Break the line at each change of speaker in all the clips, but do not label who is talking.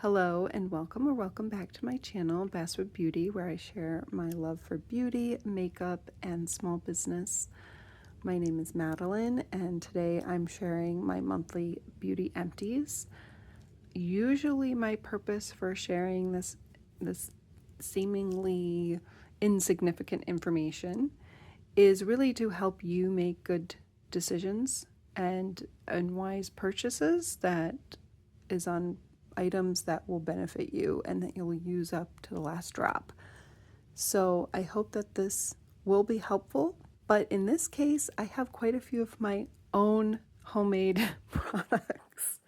Hello and welcome or welcome back to my channel, Basswood Beauty, where I share my love for beauty, makeup, and small business. My name is Madeline, and today I'm sharing my monthly beauty empties. Usually my purpose for sharing this seemingly insignificant information is really to help you make good decisions and wise purchases that is on items that will benefit you and that you'll use up to the last drop. So I hope that this will be helpful, but in this case, I have quite a few of my own homemade products.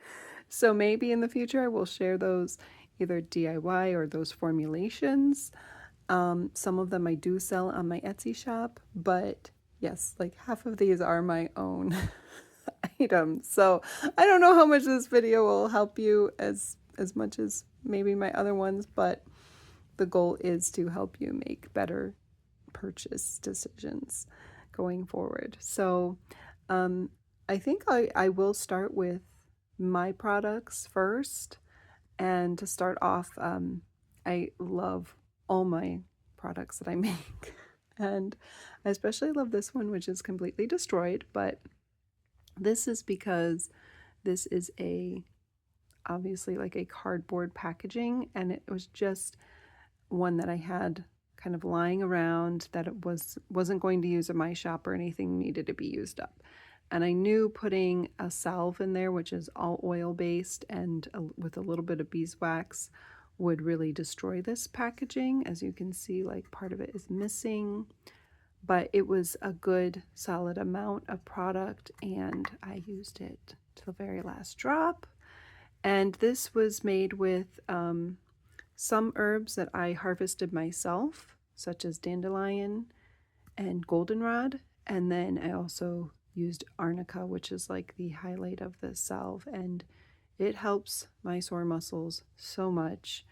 So maybe in the future I will share those either DIY or those formulations. Some of them I do sell on my Etsy shop, but yes, like half of these are my own items. So I don't know how much this video will help you as much as maybe my other ones, but the goal is to help you make better purchase decisions going forward. So I think I will start with my products first. And to start off, I love all my products that I make. And I especially love this one, which is completely destroyed, but this is because this is obviously like a cardboard packaging, and it was just one that I had kind of lying around that it wasn't going to use in my shop or anything needed to be used up. And I knew putting a salve in there, which is all oil based and with a little bit of beeswax, would really destroy this packaging. As you can see, like part of it is missing, but it was a good solid amount of product and I used it to the very last drop. And this was made with some herbs that I harvested myself, such as dandelion and goldenrod. And then I also used arnica, which is like the highlight of the salve, and it helps my sore muscles so much.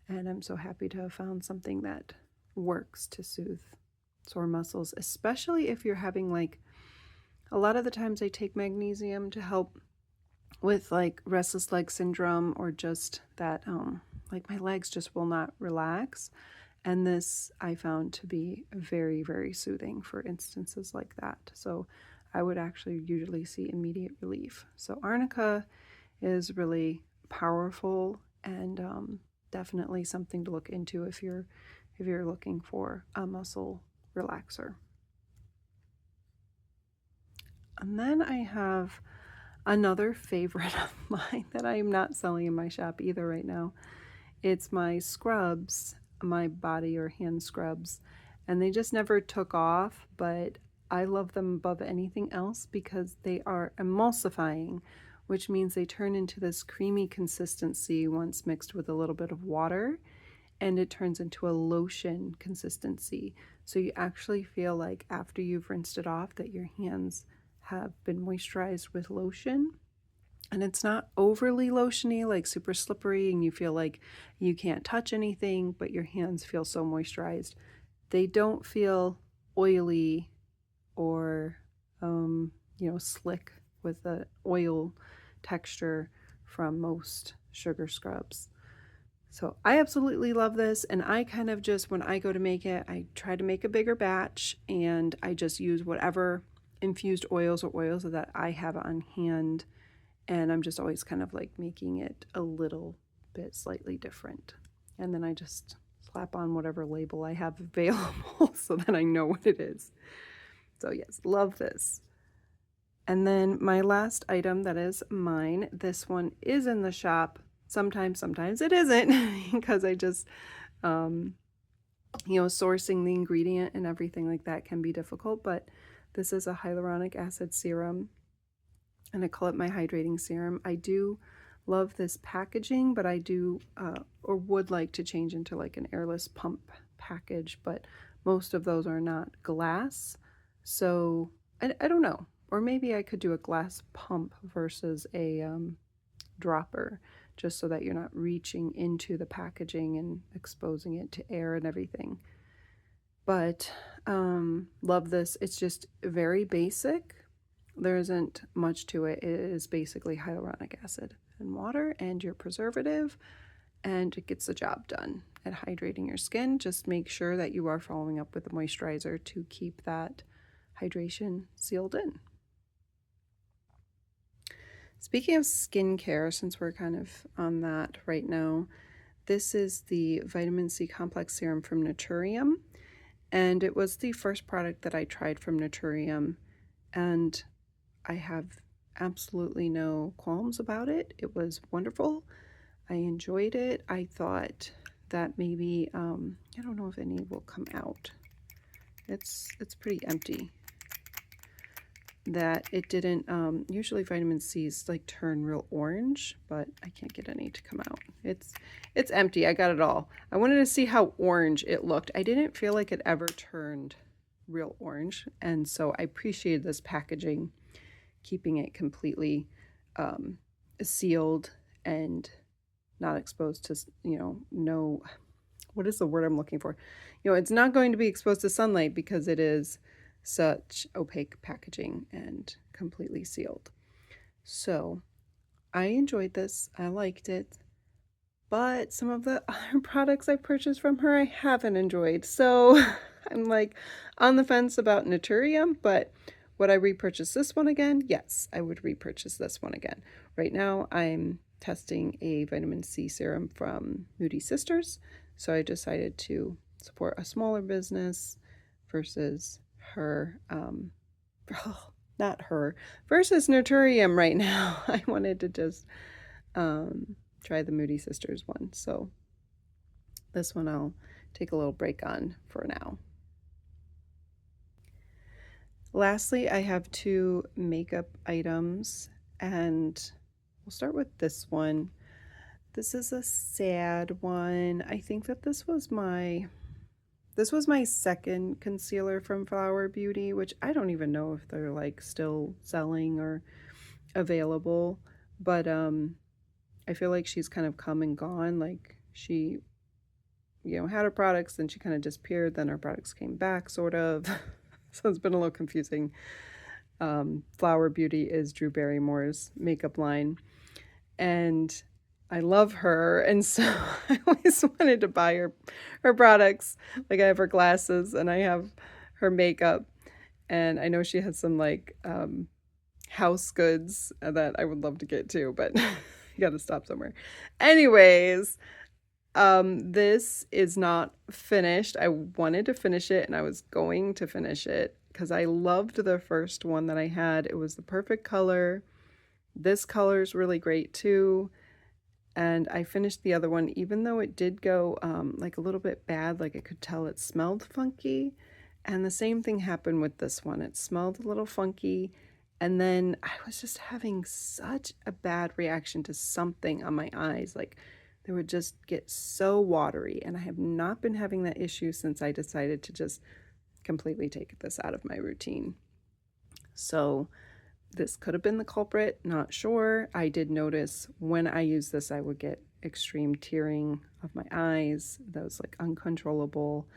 And I'm so happy to have found something that works to soothe sore muscles, especially if you're having like, a lot of the times I take magnesium to help with like restless leg syndrome or just that like my legs just will not relax, and this I found to be very, very soothing for instances like that. So I would actually usually see immediate relief. So arnica is really powerful and definitely something to look into if you're looking for a muscle relaxer. And then I have another favorite of mine that I'm not selling in my shop either right now. It's my scrubs, my body or hand scrubs, and they just never took off, but I love them above anything else because they are emulsifying, which means they turn into this creamy consistency once mixed with a little bit of water, and it turns into a lotion consistency. So you actually feel like after you've rinsed it off that your hands have been moisturized with lotion, and it's not overly lotiony, like super slippery and you feel like you can't touch anything, but your hands feel so moisturized. They don't feel oily or slick with the oil texture from most sugar scrubs. So I absolutely love this, and I kind of just, when I go to make it, I try to make a bigger batch and I just use whatever infused oils or oils that I have on hand, and I'm just always kind of like making it a little bit slightly different, and then I just slap on whatever label I have available so that I know what it is. So yes, love this. And then my last item that is mine, this one is in the shop sometimes it isn't because I just sourcing the ingredient and everything like that can be difficult, but this is a hyaluronic acid serum, and I call it my hydrating serum. I do love this packaging, but I do or would like to change into like an airless pump package, but most of those are not glass. So I don't know, or maybe I could do a glass pump versus a dropper, just so that you're not reaching into the packaging and exposing it to air and everything. But love this. It's just very basic. There isn't much to it. It is basically hyaluronic acid and water and your preservative, and it gets the job done at hydrating your skin. Just make sure that you are following up with a moisturizer to keep that hydration sealed in. Speaking of skincare, since we're kind of on that right now, this is the Vitamin C Complex Serum from Naturium, and it was the first product that I tried from Naturium, and I have absolutely no qualms about it. It was wonderful. I enjoyed it. I thought that maybe, I don't know if any will come out. It's pretty empty. That it didn't, usually vitamin C's like turn real orange, but I can't get any to come out. It's empty. I got it all. I wanted to see how orange it looked. I didn't feel like it ever turned real orange, and so I appreciated this packaging, keeping it completely sealed and not exposed to, no, what is the word I'm looking for? It's not going to be exposed to sunlight because it is such opaque packaging and completely sealed. So I enjoyed this. I liked it. But some of the other products I purchased from her, I haven't enjoyed. So I'm like on the fence about Naturium, but would I repurchase this one again? Yes, I would repurchase this one again. Right now, I'm testing a vitamin C serum from Moody Sisters. So I decided to support a smaller business versus her, not her, versus Naturium right now. I wanted to just try the Moody Sisters one. So this one I'll take a little break on for now. Lastly, I have 2 makeup items, and we'll start with this one. This is a sad one. I think that this was my second concealer from Flower Beauty, which I don't even know if they're like still selling or available, but I feel like she's kind of come and gone. Like she, had her products, then she kind of disappeared, then her products came back, sort of. So it's been a little confusing. Flower Beauty is Drew Barrymore's makeup line, and I love her, and so I always wanted to buy her products. Like I have her glasses and I have her makeup, and I know she has some like house goods that I would love to get too, but you got to stop somewhere. Anyways, this is not finished. I wanted to finish it, and I was going to finish it because I loved the first one that I had. It was the perfect color. This color is really great too. And I finished the other one, even though it did go like a little bit bad, like I could tell it smelled funky. And the same thing happened with this one. It smelled a little funky. And then I was just having such a bad reaction to something on my eyes. Like they would just get so watery. And I have not been having that issue since I decided to just completely take this out of my routine. So this could have been the culprit, not sure. I did notice when I used this, I would get extreme tearing of my eyes. That was like uncontrollable.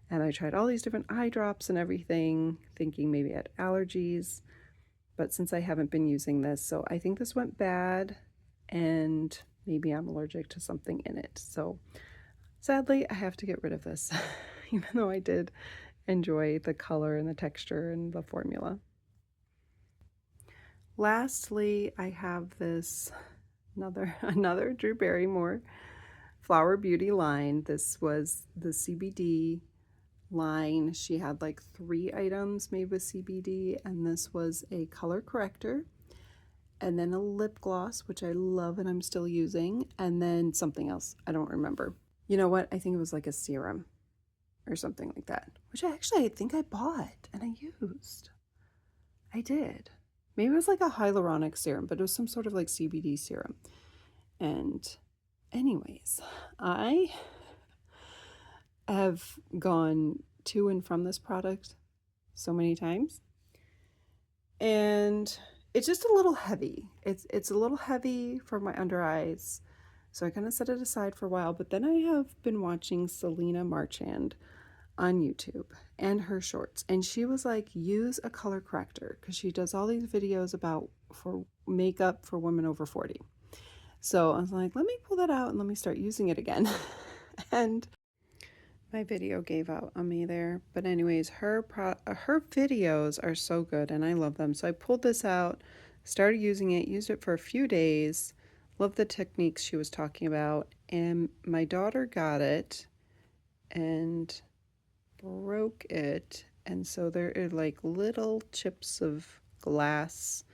And I tried all these different eye drops and everything, thinking maybe I had allergies. But since I haven't been using this, so I think this went bad, and maybe I'm allergic to something in it. So sadly, I have to get rid of this, even though I did enjoy the color and the texture and the formula. Lastly, I have this another Drew Barrymore Flower Beauty line. This was the CBD line. She had like 3 items made with CBD, and this was a color corrector, and then a lip gloss, which I love and I'm still using, and then something else. I don't remember. You know what? I think it was like a serum or something like that, which I think I bought and I used. I did. Maybe it was like a hyaluronic serum, but it was some sort of like CBD serum. And anyways, I have gone to and from this product so many times, and it's just a little heavy. It's a little heavy for my under eyes, so I kind of set it aside for a while. But then I have been watching Selena Marchand on YouTube and her shorts, and she was like, use a color corrector, because she does all these videos about for makeup for women over 40. So I was like, let me pull that out and let me start using it again. And my video gave out on me there. But anyways, her videos are so good and I love them. So I pulled this out, started using it, used it for a few days, loved the techniques she was talking about. And my daughter got it and broke it. And so there are like little chips of glass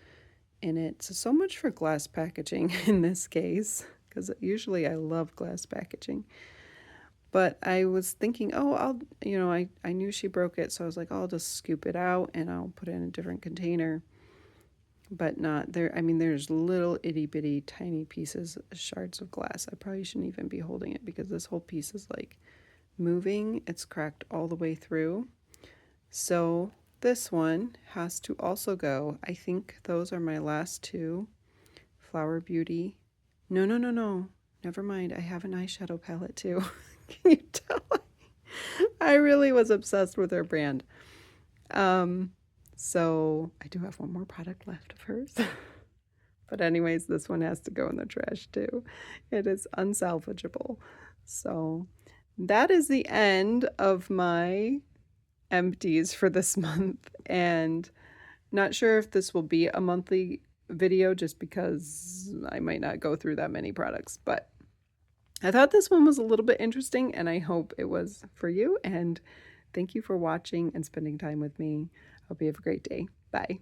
in it. So much for glass packaging in this case, because usually I love glass packaging. But I was thinking, oh, I knew she broke it, so I was like, oh, I'll just scoop it out and I'll put it in a different container. But not there. I mean, there's little itty bitty tiny pieces, shards of glass. I probably shouldn't even be holding it because this whole piece is like moving. It's cracked all the way through. So this one has to also go. I think those are my last two. Flower Beauty. No. Never mind. I have an eyeshadow palette too. Can you tell? I really was obsessed with her brand. So I do have one more product left of hers. But anyways, this one has to go in the trash too. It is unsalvageable. So that is the end of my empties for this month. And not sure if this will be a monthly video just because I might not go through that many products, but I thought this one was a little bit interesting and I hope it was for you. And thank you for watching and spending time with me. Hope you have a great day. Bye.